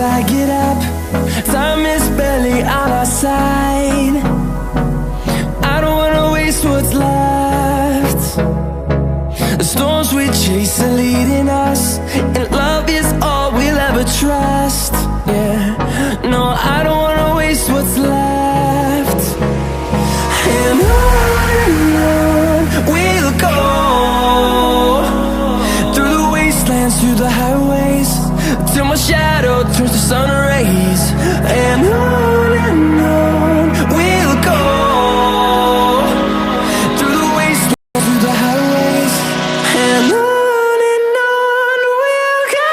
till I get up. Time is barely on our side. I don't wanna waste what's left. The storms we chase are leading us, and love is all we'll ever trust. Yeah, no, I don't wanna waste what's left. And on we'll go, through the wastelands, through the highways, till my shadow turns to sun rays. And on we'll go, through the wastelands, through the highways, and on we'll go.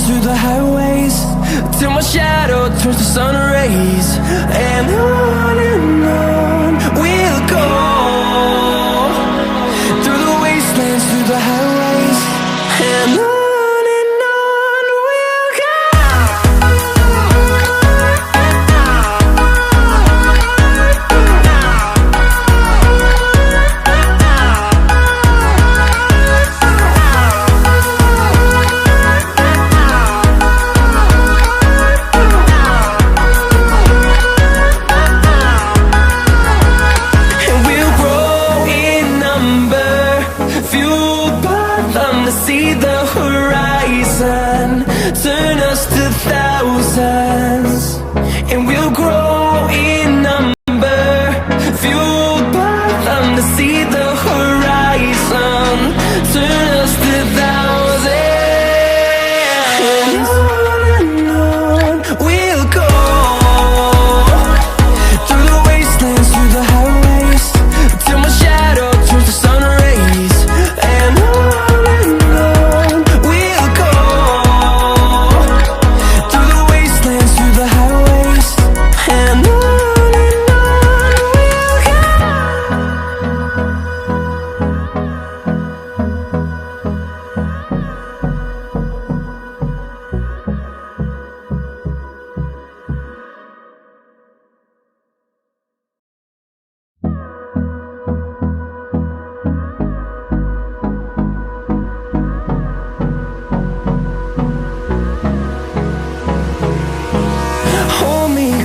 Through the highways, till my shadow turns to sun rays. And on we'll go, through the wastelands, through the highways, and on we'll go. See the horizon turn us to thousands, and we'll grow in number, fueled by them to see the horizon turn us to thousands. And on we'll go, through the wastelands, through the highways, till my shadow turns to sun rays. And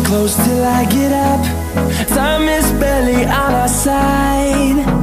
close till I get up. Time is barely on our side.